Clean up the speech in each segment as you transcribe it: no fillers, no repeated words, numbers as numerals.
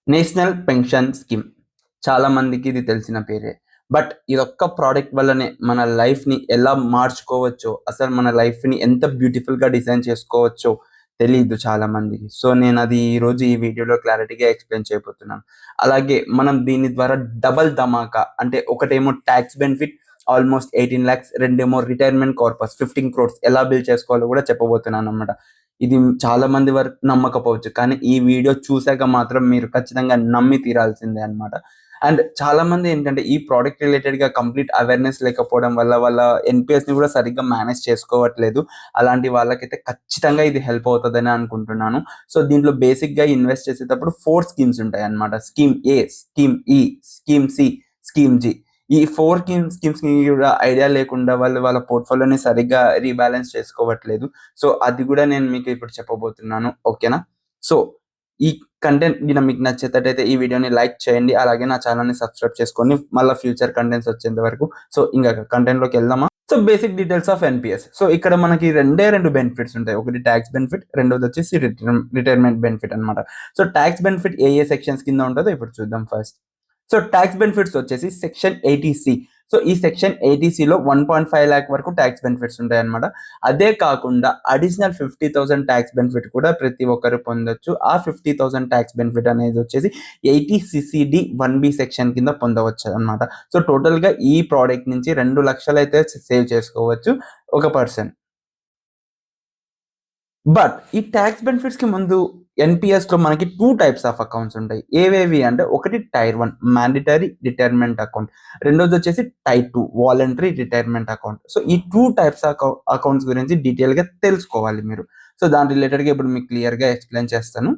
National pension scheme చాలా మందికి ఇది తెలిసిన పేరే. బట్ ఇదొక్క ప్రోడక్ట్ వల్లనే మన లైఫ్‌ని ఎలా మార్చుకోవచ్చో, అసలు మన లైఫ్‌ని ఎంత బ్యూటిఫుల్‌గా డిజైన్ చేసుకోవచ్చో తెలీదు చాలా మందికి. సో, నేనది ఈరోజు ఈ వీడియోలో క్లారిటీగా ఎక్స్‌ప్లెయిన్ చేయబోతున్నాను. అలాగే మనం దీని ద్వారా డబుల్ ధమాకా అంటే ఒకటేమో టాక్స్ బెనిఫిట్ ఆల్‌మోస్ట్ 18,00,000 రెండేమో రిటైర్మెంట్ కార్పస్ 15 క్రోర్స్ ఎలా బిల్డ్ చేసుకోవాలో కూడా చెప్పబోతున్నానన్నమాట. ఇది చాలా మంది వరకు నమ్మకపోవచ్చు. కానీ ఈ వీడియో చూసాక మాత్రం మీరు ఖచ్చితంగా నమ్మి తీరాల్సిందే అన్నమాట. అండ్ చాలా మంది ఏంటంటే ఈ ప్రొడక్ట్ రిలేటెడ్‌గా కంప్లీట్ అవేర్‌నెస్ లేకపోవడం వల్ల వాళ్ళ ఎన్‌పీఎస్‌ని కూడా సరిగ్గా మేనేజ్ చేసుకోవట్లేదు. అలాంటి వాళ్ళకైతే ఖచ్చితంగా ఇది హెల్ప్ అవుతదని అనుకుంటున్నాను. సో, దీంట్లో బేసిక్‌గా ఇన్వెస్ట్ చేసేటప్పుడు 4 స్కీమ్స్ ఉంటాయన్నమాట. Scheme A, scheme E, scheme C, scheme G. ఈ 4 స్కీమ్స్‌కి కూడా ఐడియా లేకుండా వాళ్ళు వాళ్ళ పోర్ట్‌ఫోలియోని సరిగ్గా రీబాలన్స్ చేసుకోవట్లేదు. సో, అది గూడా నేను మీకు ఇప్పుడు చెప్పబోతున్నాను. ఓకేనా? సో, ఈ కంటెంట్ గిన మీకు నచ్చేటట్టయితే ఈ వీడియోని లైక్ చేయండి. అలాగే నా ఛానెల్‌ని సబ్స్క్రైబ్ చేసుకోండి. మళ్ళా ఫ్యూచర్ కంటెంట్స్ వచ్చేంత వరకు. సో, ఇంగ కంటెంట్‌లోకి వెళ్దామా? So, basic details of NPS. So, ఇక్కడ మనకి రెండే 2 బెనిఫిట్స్ ఉంటాయి. ఒకటి టాక్స్ బెనిఫిట్, రెండోదొచ్చేసి రిటైర్మెంట్ బెనిఫిట్ అన్నమాట. సో, టాక్స్ బెనిఫిట్ ఏ ఏ సెక్షన్స్ కింద ఉంటదో ఇప్పుడు చూద్దాం ఫస్ట్. సో, టాక్స్ బెనిఫిట్స్ వచ్చేసి సెక్షన్ 80సి. సో, ఈ సెక్షన్ 80సిలో 1.5 లాక్ వరకు టాక్స్ బెనిఫిట్స్ ఉంటాయన్నమాట. అదే కాకుండా అడిషనల్ 50,000 టాక్స్ బెనిఫిట్ కూడా ప్రతి ఒక్కరు పొందొచ్చు. ఆ 50,000 టాక్స్ బెనిఫిట్ అనేది వచ్చేసి 80 సిసిడి 1బి సెక్షన్ కింద పొందవచ్చు అన్నమాట. సో, టోటల్‌గా ఈ ప్రోడక్ట్ నుంచి 2,00,000 అయితే సేవ్ చేసుకోవచ్చు ఒక పర్సన్. బట్ ఈ టాక్స్ బెనిఫిట్స్‌కి ముందు ఎన్‌పీఎస్‌లో మనకి 2 టైప్స్ ఆఫ్ అకౌంట్స్ ఉంటాయి. ఏవేవి అంటే ఒకటి టైర్ 1 మ్యాండేటరీ రిటైర్మెంట్ అకౌంట్. రెండోదొచ్చేసి tier 2 voluntary retirement account. So, ఈ 2 టైప్స్ అకౌంట్స్ గురించి డీటెయిల్‌గా తెలుసుకోవాలి మీరు. సో, దాని రిలేటెడ్‌గా ఇప్పుడు మీకు క్లియర్‌గా ఎక్స్‌ప్లెయిన్ చేస్తాను.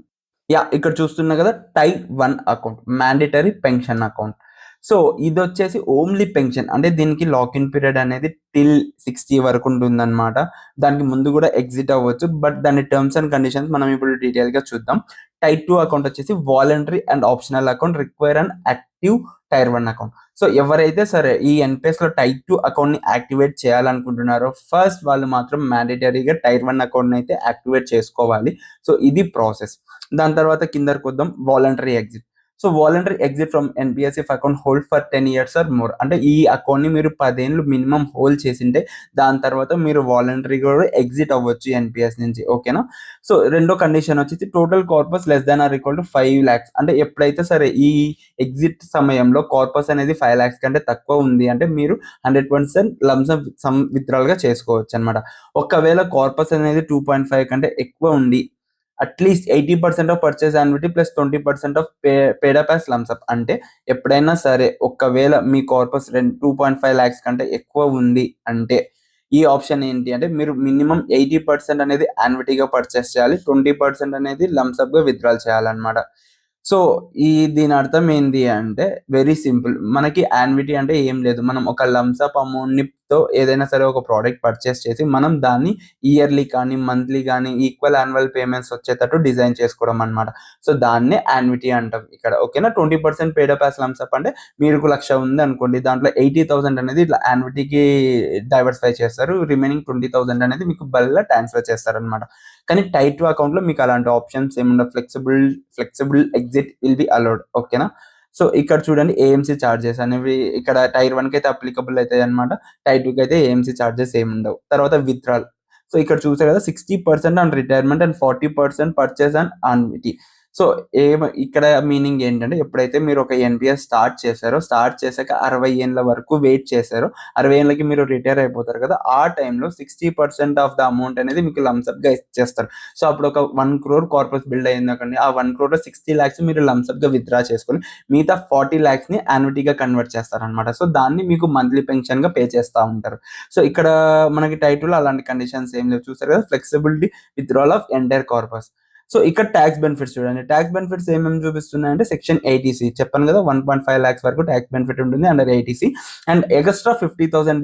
యాహ్! ఇక్కడ చూస్తున్నారు కదా! Type 1 account. Mandatory pension account. So, ఇదొచ్చేసి ఓన్లీ పెన్షన్. అంటే దీనికి లాక్ ఇన్ పీరియడ్ అనేది టిల్ 60 వరకు ఉంటుందన్నమాట. దానికి ముందు గూడా ఎగ్జిట్ అవ్వచ్చు. బట్ దాని టర్మ్స్ అండ్ కండిషన్స్ మనం ఇప్పుడు డీటెయిల్‌గా చూద్దాం. టైప్ 2 అకౌంట్ వచ్చేసి voluntary and optional account require and active tier 1 account. So, ఎవరైతే సరే ఈ ఎన్‌పీఎస్‌లో టైప్ 2 అకౌంట్‌ని యాక్టివేట్ చేయాలనుకుంటున్నారో ఫస్ట్ వాళ్ళు మాత్రం మ్యాండేటరీగా టైర్ 1 అకౌంట్‌నయితే యాక్టివేట్ చేసుకోవాలి. సో, ఇది ప్రాసెస్. దాని తర్వాత కిందకి voluntary exit. So, voluntary exit from NPS if account hold for 10 years or more. అంటే ఈ అకౌంట్‌ని మీరు 10 ఏళ్ళు మినిమమ్ హోల్డ్ చేసుంటే దాని తర్వాత మీరు వాలంటరీగా కూడా ఎగ్జిట్ అవ్వచ్చు ఎన్‌పీఎస్ నుంచి. ఓకేనా? సో, రెండో కండిషన్ వచ్చేసి total corpus less than or equal to 5,00,000. అంటే ఎప్పుడైతే సరే ఈ ఎగ్జిట్ సమయంలో కార్పస్ అనేది 5,00,000 కంటే తక్కువ ఉంది అంటే మీరు 100% లంప్ సమ్ విత్‌డ్రాయల్‌గా చేసుకోవచ్చనమాట. ఒకవేళ కార్పస్ అనేది 2.5 కంటే ఎక్కువ ఉండి at least 80% of purchase annuity plus 20% of paid up as lump sum. అంటే ఎప్పుడైనా సరే ఒకవేళ మీ కార్పస్ 2.5 లాక్స్ కంటే ఎక్కువ ఉంది అంటే ఈ ఆప్షన్ ఏంటి అంటే మీరు మినిమమ్ 80% అనేది యాన్యుటీగా పర్చేజ్ చేయాలి. 20% అనేది లంప్ సమ్‌గా విత్‌డ్రాల్ చేయాలన్నమాట. సో, దీని అర్థం ఏంది అంటే వెరీ సింపుల్. మనకి యాన్యుటీ అంటే ఏం లేదు. మనం ఒక లంప్ సమ్ అమౌంట్‌తో ఏదైనా సరే ఒక ప్రొడక్ట్ పర్చేజ్ చేసి మనం దాన్ని ఇయర్‌లీ కానీ, మంత్లీ గానీ ఈక్వల్ యాన్యువల్ పేమెంట్స్ వచ్చేటట్టు డిజైన్ చేసుకోవడం అన్నమాట. సో, దాన్నే యాన్యుటీ అంటాం ఇక్కడ. ఓకేనా? 20% పేడ్ అప్ యాస్ లంప్ సమ్ అంటే మీకు 1,00,000 ఉందనుకోండి. దాంట్లో 80,000 అనేది ఇట్లా యాన్యుటీకి డైవర్సిఫై చేస్తారు. రిమైనింగ్ 20,000 అనేది మీకు బల్క్‌గా ట్రాన్స్‌ఫర్ చేస్తారన్నమాట. కానీ టైర్ 2 అకౌంట్‌లో మీకు అలాంటి ఆప్షన్స్ ఏముండవు. Flexible exit will be allowed. ఓకేనా? సో, ఇక్కడ చూడండి ఏఎంసీ చార్జెస్ అనేవి ఇక్కడ టైర్ 1 అయితే అప్లికబుల్ అయితాయన్నమాట. టైర్ 2 అయితే ఏఎంసీ చార్జెస్ ఏముండవు. తర్వాత విత్‌డ్రాల్. సో, ఇక్కడ చూసారు కదా! 60% on retirement and 40% purchase on annuity. So, ఇక్కడ మీనింగ్ ఏంటంటే ఎప్పుడైతే మీరు ఒక ఎన్‌పీఎస్ స్టార్ట్ చేశాక 60 ఏండ్ల వరకు వెయిట్ చేశారో 60 ఏళ్ళకి మీరు రిటైర్ అయిపోతారు కదా! ఆ టైంలో 60% ఆఫ్ ద అమౌంట్ అనేది మీకు లంప్ సమ్‌గా ఇచ్చేస్తారు. సో, అప్పుడు ఒక 1,00,00,000 కార్పస్ బిల్డ్ అయిందనుకోండి. ఆ 1,00,00,000లో 60,00,000 మీరు లంప్ సమ్‌గా విత్‌డ్రా చేసుకొని మిగతా 40,00,000ని యాన్యుటీగా కన్వర్ట్ చేస్తారనమాట. సో, దాన్ని మీకు మంత్లీ పెన్షన్‌గా పే చేస్తా ఉంటారు. సో, ఇక్కడ మనకి టైటిల్‌లో అలాంటి కండిషన్స్ ఏం లేవు. చూసారు కదా! Flexibility withdrawal of entire corpus. So, ఇక్కడ టాక్స్ బెనిఫిట్స్ చూడండి. టాక్స్ బెనిఫిట్స్ ఏమేమి చూపిస్తున్నాయంటే సెక్షన్ 80సి చెప్పాను కదా! 1.5 లాక్స్ వరకు టాక్స్ బెనిఫిట్ ఉంటుంది అండర్ 80సి. అండ్ ఎగస్ట్రా 50,000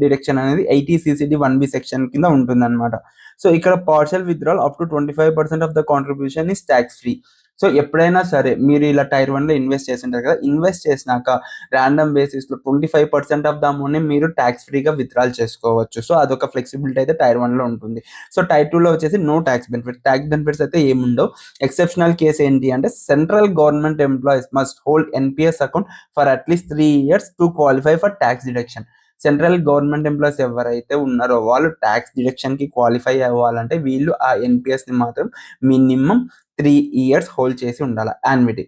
డిడక్షన్ అనేది 80 సీసీడీ 1బి సెక్షన్ కింద ఉంటుందన్నమాట. సో, ఇక్కడ partial withdrawal up to 25% of the contribution is talks free. So ఎప్పుడైనా సరే మీరు ఇలా టైర్ 1 లో ఇన్వెస్ట్ చేసి ఉంటారు కదా, ఇన్వెస్ట్ చేసినాక ర్యాండమ్ బేసిస్ లో 25% ఆఫ్ ద అమౌంట్ ని మీరు ట్యాక్స్ ఫ్రీగా విత్డ్రాల్ చేసుకోవచ్చు. సో అదొక ఫ్లెక్సిబిలిటీ అయితే టైర్ 1 లో ఉంటుంది. సో టైర్ 2 లో వచ్చేసి no tax benefit. Tax benefits అయితే ఏముండవు. ఎక్సెప్షనల్ కేసు ఏంటి అంటే central government employees must hold NPS account for at least 3 years to qualify for tax deduction. Central government employees ఎవరైతే ఉన్నారో వాళ్ళు ట్యాక్స్ డిడక్షన్ కి క్వాలిఫై అవ్వాలంటే వీళ్ళు ఆ ఎన్పిఎస్ ని మాత్రం మినిమం 3 years హోల్డ్ చేసి ఉండాలి. Annuity,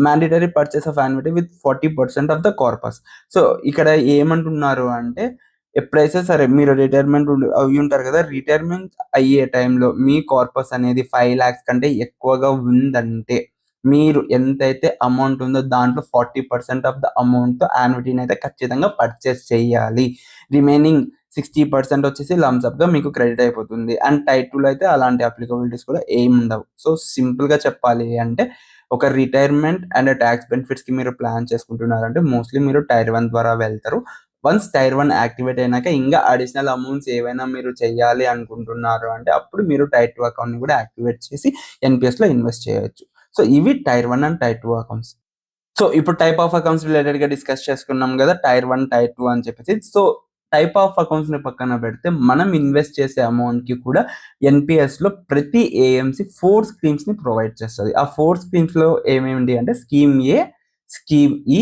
mandatory purchase of annuity with 40% of the corpus. So ఇక్కడ ఏమంటున్నారు అంటే ఎప్పుడైతే సరే మీరు రిటైర్మెంట్ అవి ఉంటారు కదా, రిటైర్మెంట్ అయ్యే టైంలో మీ కార్పస్ అనేది 5 lakhs కంటే ఎక్కువగా ఉందంటే మీరు ఎంతైతే అమౌంట్ ఉందో దాంట్లో 40% ఆఫ్ ద అమౌంట్తో యాన్యుటీని అయితే ఖచ్చితంగా పర్చేస్ చేయాలి. రిమైనింగ్ 60% వచ్చేసి లంసప్గా మీకు క్రెడిట్ అయిపోతుంది. అండ్ టైర్ 2లో అయితే అలాంటి అప్లికబిలిటీస్ కూడా ఏమి ఉండవు. సో సింపుల్గా చెప్పాలి అంటే ఒక రిటైర్మెంట్ అండ్ ట్యాక్స్ బెనిఫిట్స్కి మీరు ప్లాన్ చేసుకుంటున్నారంటే మోస్ట్లీ మీరు టైర్ 1 ద్వారా వెళ్తారు. వన్స్ టైర్ 1 యాక్టివేట్ అయినాక ఇంకా అడిషనల్ అమౌంట్స్ ఏవైనా మీరు చేయాలి అనుకుంటున్నారు అంటే అప్పుడు మీరు టైర్ 2 అకౌంట్ని కూడా యాక్టివేట్ చేసి ఎన్పిఎస్లో ఇన్వెస్ట్ చేయొచ్చు. సో ఇవి tier 1 and tier 2 accounts. So ఇప్పుడు టైప్ ఆఫ్ అకౌంట్స్ రిలేటెడ్గా డిస్కస్ చేసుకున్నాం కదా, టైర్ 1 టైర్ 2 అని చెప్పేసి. సో టైప్ ఆఫ్ అకౌంట్స్ని పక్కన పెడితే మనం ఇన్వెస్ట్ చేసే అమౌంట్కి కూడా ఎన్పిఎస్లో ప్రతి ఏఎంసి 4 స్కీమ్స్ని ప్రొవైడ్ చేస్తుంది. ఆ 4 స్కీమ్స్లో ఏమేమిటి అంటే scheme A, scheme E,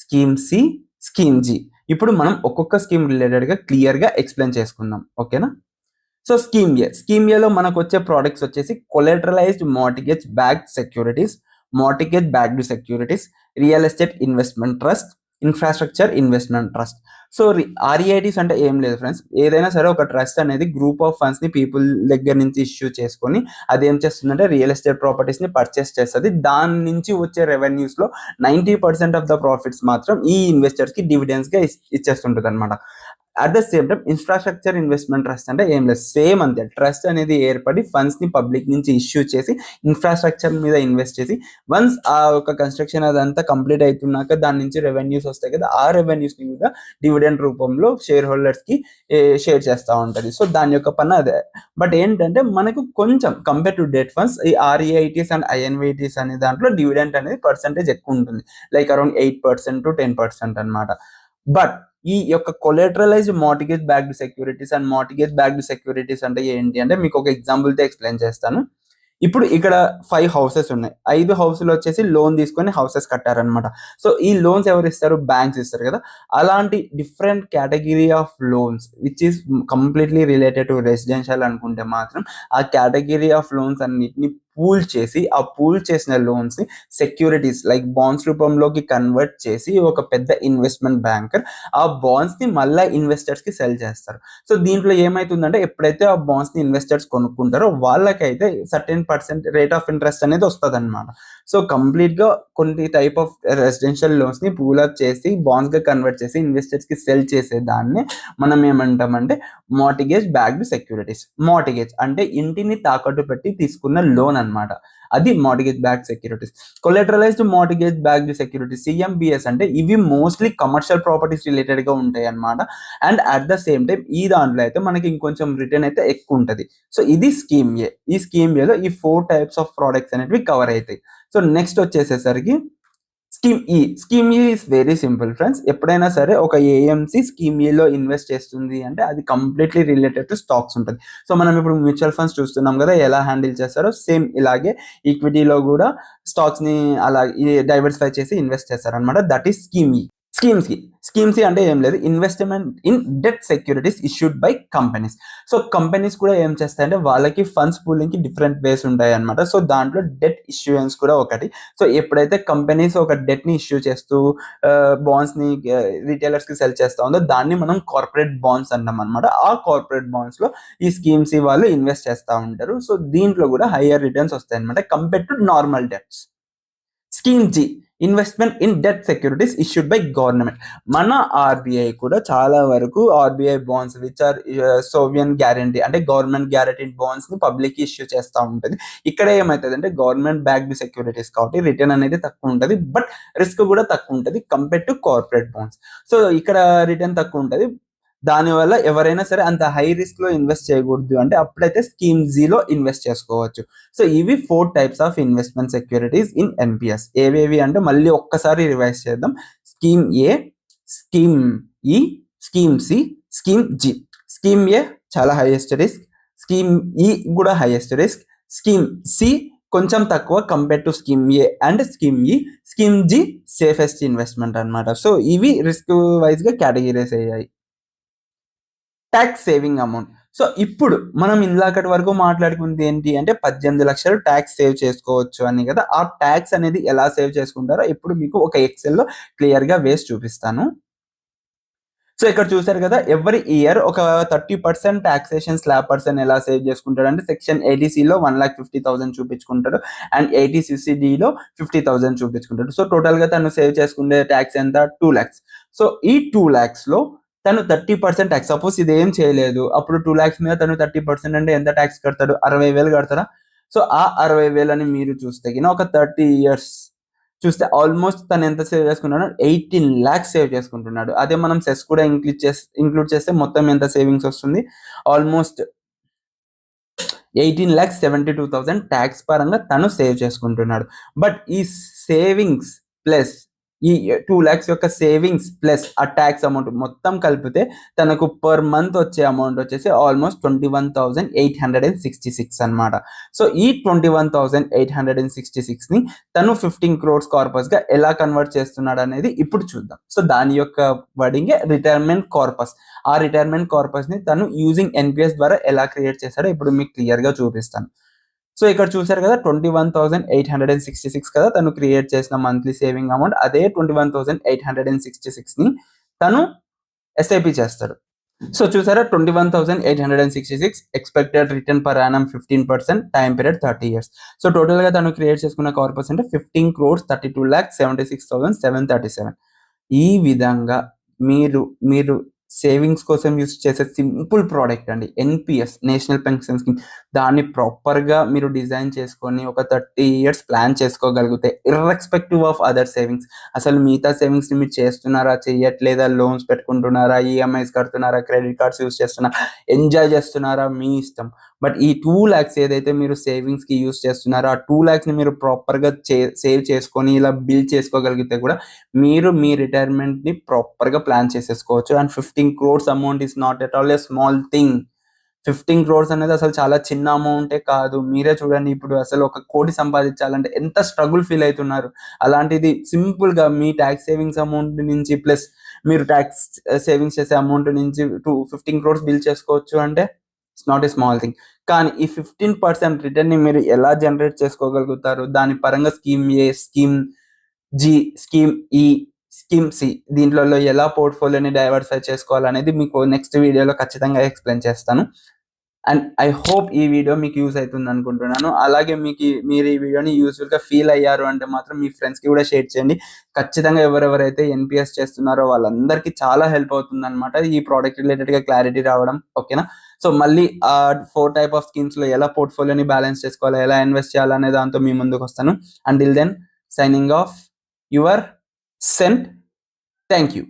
scheme C, scheme G. ఇప్పుడు మనం ఒక్కొక్క స్కీమ్ రిలేటెడ్గా క్లియర్గా ఎక్స్ప్లెయిన్ చేసుకుందాం, ఓకేనా. సో స్కీమ్ ఏలో మనకు వచ్చే ప్రోడక్ట్స్ వచ్చేసి collateralized mortgage backed securities, mortgage backed securities, real estate investment trust, infrastructure investment trust. So REITs అంటే ఏం లేదు ఫ్రెండ్స్, ఏదైనా సరే ఒక ట్రస్ట్ అనేది గ్రూప్ ఆఫ్ ఫండ్స్ ని పీపుల్ దగ్గర నుంచి ఇష్యూ చేసుకొని అది ఏం చేస్తుందంటే రియల్ ఎస్టేట్ ప్రాపర్టీస్ ని పర్చేస్ చేస్తుంది. దాని నుంచి వచ్చే రెవెన్యూస్ లో 90% ఆఫ్ ద ప్రాఫిట్స్ మాత్రం ఈ ఇన్వెస్టర్స్ కి డివిడెండ్స్ గా ఇచ్చేస్తుంటుంది అనమాట. At the same time infrastructure investment trust అంటే ఏం లేదు, సేమ్ అంతే. ట్రస్ట్ అనేది ఏర్పడి ఫండ్స్ ని పబ్లిక్ నుంచి ఇష్యూ చేసి ఇన్ఫ్రాస్ట్రక్చర్ మీద ఇన్వెస్ట్ చేసి వన్స్ ఆ ఒక కన్స్ట్రక్షన్ అదంతా కంప్లీట్ అవుతున్నాక దాని నుంచి రెవెన్యూస్ వస్తాయి కదా, ఆ రెవెన్యూస్ ని మీద డివిడెండ్ రూపంలో షేర్ హోల్డర్స్ కి షేర్ చేస్తూ ఉంటుంది. సో దాని యొక్క పని అదే. బట్ ఏంటంటే మనకు కొంచెం కంపేర్ టు డెట్ ఫండ్స్ ఈ ఆర్ఈఐటీస్ అండ్ ఐఎన్విటీస్ అనే దాంట్లో డివిడెంట్ అనేది పర్సెంటేజ్ ఎక్కువ ఉంటుంది, లైక్ అరౌండ్ 8% to 10% అనమాట. బట్ ఈ యొక్క collateralized mortgage backed securities and mortgage backed securities అంటే ఏంటి అంటే మీకు ఒక ఎగ్జాంపుల్తో ఎక్స్ప్లెయిన్ చేస్తాను. ఇప్పుడు ఇక్కడ 5 హౌసెస్ ఉన్నాయి. 5 హౌస్లు వచ్చేసి లోన్ తీసుకొని హౌసెస్ కట్టారనమాట. సో ఈ లోన్స్ ఎవరు ఇస్తారు? బ్యాంక్స్ ఇస్తారు కదా. అలాంటి different category of loans which is completely related to residential అనుకుంటే మాత్రం ఆ కేటగిరీ ఆఫ్ లోన్స్ అన్నిటిని పూల్ చేసి ఆ పూల్ చేసిన లోన్స్ ని సెక్యూరిటీస్ లైక్ బాండ్స్ రూపంలోకి కన్వర్ట్ చేసి ఒక పెద్ద ఇన్వెస్ట్మెంట్ బ్యాంకర్ ఆ బాండ్స్ ని మళ్ళీ ఇన్వెస్టర్స్ కి సెల్ చేస్తారు. సో దీంట్లో ఏమైతుందంటే ఎప్పుడైతే ఆ బాండ్స్ ని ఇన్వెస్టర్స్ కొనుక్కుంటారో వాళ్ళకైతే సర్టెన్ % రేట్ ఆఫ్ ఇంట్రెస్ట్ అనేది వస్తుంది అనమాట. సో కంప్లీట్ గా కొన్ని టైప్ ఆఫ్ రెసిడెన్షియల్ లోన్స్ ని పూల్ అప్ చేసి బాండ్స్ గా కన్వర్ట్ చేసి ఇన్వెస్టర్స్ కి సెల్ చేసే దాన్ని మనం ఏమంటామంటే మార్టిగేజ్ బ్యాక్డ్ సెక్యూరిటీస్. మార్టిగేజ్ అంటే ఇంటిని తాకట్టు పెట్టి తీసుకున్న లోన్ అనమాట, అది mortgage backed securities. Collateralized mortgage backed securities CMBS అంటే ఇవి మోస్ట్లీ కమర్షియల్ ప్రాపర్టీస్ రిలేటెడ్ గా ఉంటాయి అనమాట. And at the same time ఈ దాంట్లో అయితే మనకి ఇంకొంచెం రిటర్న్ అయితే ఎక్కువ ఉంటుంది. సో ఇది స్కీమ్ ఏ. ఈ స్కీమ్ ఏలో ఈ 4 types ఆఫ్ ప్రోడక్ట్స్ అనేవి కవర్ అవుతాయి. సో నెక్స్ట్ వచ్చేసేసరికి స్కీమ్ ఈ ఇస్ వెరీ సింపుల్ ఫ్రెండ్స్. ఎప్పుడైనా సరే ఒక ఏఎంసి స్కీమ్ ఏలో ఇన్వెస్ట్ చేస్తుంది అంటే అది కంప్లీట్లీ రిలేటెడ్ టు స్టాక్స్ ఉంటుంది. సో మనం ఇప్పుడు మ్యూచువల్ ఫండ్స్ చూస్తున్నాం కదా ఎలా హ్యాండిల్ చేస్తారో సేమ్ ఇలాగే ఈక్విటీలో కూడా స్టాక్స్ ని అలా డైవర్సిఫై చేసి ఇన్వెస్ట్ చేస్తారు అనమాట. దట్ ఈస్ స్కీమ్ ఈ. స్కీమ్స్ అంటే ఏం లేదు, investment in debt securities issued by companies. So companies కూడా ఏం చేస్తాయంటే వాళ్ళకి ఫండ్స్ పూలింగ్ కి డిఫరెంట్ వేస్ ఉంటాయి అనమాట. సో దాంట్లో డెట్ ఇష్యూయన్స్ కూడా ఒకటి. సో ఎప్పుడైతే కంపెనీస్ ఒక డెట్ ని ఇష్యూ చేస్తూ బాండ్స్ ని రిటైలర్స్ కి సెల్ చేస్తా ఉందో దాన్ని మనం కార్పొరేట్ బాండ్స్ అంటాం అనమాట. ఆ కార్పొరేట్ బాండ్స్ లో ఈ స్కీమ్స్ వాళ్ళు ఇన్వెస్ట్ చేస్తూ ఉంటారు. సో దీంట్లో కూడా హయ్యర్ రిటర్న్స్ వస్తాయి అనమాట compare to normal debts. Scheme G, investment in debt securities issued by government. మన ఆర్బీఐ కూడా చాలా వరకు RBI bonds which are sovereign guarantee అంటే గవర్నమెంట్ గ్యారంటీడ్ బాండ్స్ ని పబ్లిక్ ఇష్యూ చేస్తూ ఉంటుంది. ఇక్కడ ఏమవుతుంది అంటే గవర్నమెంట్ బ్యాక్డ్ సెక్యూరిటీస్ కాబట్టి రిటర్న్ అనేది తక్కువ ఉంటుంది, బట్ రిస్క్ కూడా తక్కువ ఉంటుంది compare to corporate bonds. So ఇక్కడ రిటర్న్ తక్కువ ఉంటుంది దానివల్ల ఎవరైనా సరే అంత హై రిస్క్ లో ఇన్వెస్ట్ చేయకూడదు అంటే అప్పుడైతే స్కీమ్ జీలో ఇన్వెస్ట్ చేసుకోవచ్చు. సో ఇవి 4 types of investment securities in NPS. ఏవేవి అంటే మళ్ళీ ఒక్కసారి రివైజ్ చేద్దాం. Scheme A, scheme E, scheme C, scheme G. Scheme A చాలా హైయెస్ట్ రిస్క్, స్కీమ్ ఈ కూడా హైయెస్ట్ రిస్క్, స్కీమ్ సి కొంచెం తక్కువ compare to scheme A and scheme E, scheme G safest investment అనమాట. సో ఇవి రిస్క్ వైజ్ గా categories అయ్యాయి. Tax saving amount. So ఇప్పుడు మనం ఇందాకటి వరకు మాట్లాడుకుంది ఏంటి అంటే 18 లక్షలు ట్యాక్స్ సేవ్ చేసుకోవచ్చు అని కదా. ఆ ట్యాక్స్ అనేది ఎలా సేవ్ చేసుకుంటారో ఇప్పుడు మీకు ఒక ఎక్సెల్ లో క్లియర్ గా వేసి చూపిస్తాను. సో ఇక్కడ చూసారు కదా, ఎవ్రీ ఇయర్ ఒక 30% టాక్సేషన్ స్లాబ్ పర్సన్ ఎలా సేవ్ చేసుకుంటాడు అంటే సెక్షన్ 80C లో 1,50,000 చూపించుకుంటాడు అండ్ 80CCD లో 50,000 చూపించుకుంటాడు. సో టోటల్ గా తను సేవ్ చేసుకునే ట్యాక్స్ ఎంత 2 lakhs. సో ఈ 2 lakhs లో తను 30% ట్యాక్స్, సపోజ్ ఇది ఏం చేయలేదు అప్పుడు 2 lakhs మీద తను 30% అంటే ఎంత ట్యాక్స్ కడతాడు, 60,000 కడతారా. సో ఆ 60,000 అని మీరు చూస్తే ఒక 30 years చూస్తే ఆల్మోస్ట్ తను ఎంత సేవ్ చేసుకున్నాడు, 18 lakhs సేవ్ చేసుకుంటున్నాడు. అదే మనం సెస్ కూడా ఇంక్లూడ్ చేస్తే మొత్తం ఎంత సేవింగ్స్ వస్తుంది, ఆల్మోస్ట్ 18,72,000 ట్యాక్స్ పరంగా తను సేవ్ చేసుకుంటున్నాడు. బట్ ఈ సేవింగ్స్ ప్లస్ ఈ 2 lakhs యొక్క సేవింగ్స్ ప్లస్ ఆ ట్యాక్స్ అమౌంట్ మొత్తం కలిపితే తనకు పర్ మంత్ వచ్చే అమౌంట్ వచ్చేసి ఆల్మోస్ట్ 21,866 అనమాట. సో ఈ 21,866 ని తను 15 crores కార్పస్ గా ఎలా కన్వర్ట్ చేస్తున్నాడు అనేది ఇప్పుడు చూద్దాం. సో దాని యొక్క వర్డింగ్ రిటైర్మెంట్ కార్పస్. ఆ రిటైర్మెంట్ కార్పస్ ని తను యూజింగ్ ఎన్పిఎస్ ద్వారా ఎలా క్రియేట్ చేశాడో ఇప్పుడు మీకు క్లియర్ గా చూపిస్తాను. సో ఇక్కడ చూసారు కదా 21,866 కదా తను క్రియేట్ చేసిన మంత్లీ సేవింగ్ అమౌంట్. అదే 21,866 ని తను ఎస్ఐపి చేస్తాడు. సో చూసారా 21,866 expected return per annum 15%, time period 30 years. So total గా తను క్రియేట్ చేసుకున్న కార్పస్ అంటే 15,32,76,737. ఈ విధంగా మీరు సేవింగ్స్ కోసం యూస్ చేసే సింపుల్ ప్రోడక్ట్ అండి ఎన్పిఎస్, నేషనల్ పెన్షన్ స్కీమ్. దాన్ని ప్రాపర్గా మీరు డిజైన్ చేసుకొని ఒక 30 years ప్లాన్ చేసుకోగలిగితే ఇర్రెస్పెక్టివ్ ఆఫ్ అదర్ సేవింగ్స్, అసలు మిగతా సేవింగ్స్ని మీరు చేస్తున్నారా చేయట్లేదా, లోన్స్ పెట్టుకుంటున్నారా, ఈఎంఐస్ కడుతున్నారా, క్రెడిట్ కార్డ్స్ యూస్ చేస్తున్నారా, ఎంజాయ్ చేస్తున్నారా మీ ఇష్టం. బట్ ఈ 2 lakhs ఏదైతే మీరు సేవింగ్స్కి యూస్ చేస్తున్నారో ఆ 2 lakhsని మీరు ప్రాపర్గా సేవ్ చేసుకొని ఇలా బిల్డ్ చేసుకోగలిగితే కూడా మీరు మీ రిటైర్మెంట్ని ప్రాపర్గా ప్లాన్ చేసేసుకోవచ్చు. And 15 crores amount is not at all a small thing. 15 crores అనేది అసలు చాలా చిన్న అమౌంటే కాదు. మీరే చూడండి ఇప్పుడు అసలు 1 కోటి సంపాదించాలంటే ఎంత స్ట్రగుల్ ఫీల్ అవుతున్నారు. అలాంటిది సింపుల్గా మీ ట్యాక్స్ సేవింగ్స్ అమౌంట్ నుంచి ప్లస్ మీరు ట్యాక్స్ సేవింగ్స్ చేసే అమౌంట్ నుంచి 15 crores బిల్ చేసుకోవచ్చు అంటే it's not a small thing. కానీ ఈ 15% రిటర్న్ని మీరు ఎలా జనరేట్ చేసుకోగలుగుతారు, దాని పరంగా scheme A, scheme G, scheme E, scheme C దీంట్లో ఎలా పోర్ట్ఫోలియోని డైవర్సిఫై చేసుకోవాలనేది మీకు నెక్స్ట్ వీడియోలో ఖచ్చితంగా ఎక్స్ప్లెయిన్ చేస్తాను. అండ్ ఐ హోప్ ఈ వీడియో మీకు యూజ్ అవుతుంది అనుకుంటున్నాను. అలాగే మీరు ఈ వీడియోని యూస్ఫుల్గా ఫీల్ అయ్యారు అంటే మాత్రం మీ ఫ్రెండ్స్కి కూడా షేర్ చేయండి. ఖచ్చితంగా ఎవరెవరైతే ఎన్పిఎస్ చేస్తున్నారో వాళ్ళందరికీ చాలా హెల్ప్ అవుతుంది అనమాట ఈ ప్రోడక్ట్ రిలేటెడ్గా క్లారిటీ రావడం. ఓకేనా. సో మళ్ళీ ఆ 4 type ఆఫ్ స్కీమ్స్లో ఎలా పోర్ట్ఫోలియోని బ్యాలెన్స్ చేసుకోవాలి, ఎలా ఇన్వెస్ట్ చేయాలనే దాంతో మీ ముందుకు వస్తాను. Until then signing off, your సెంట్. Thank you.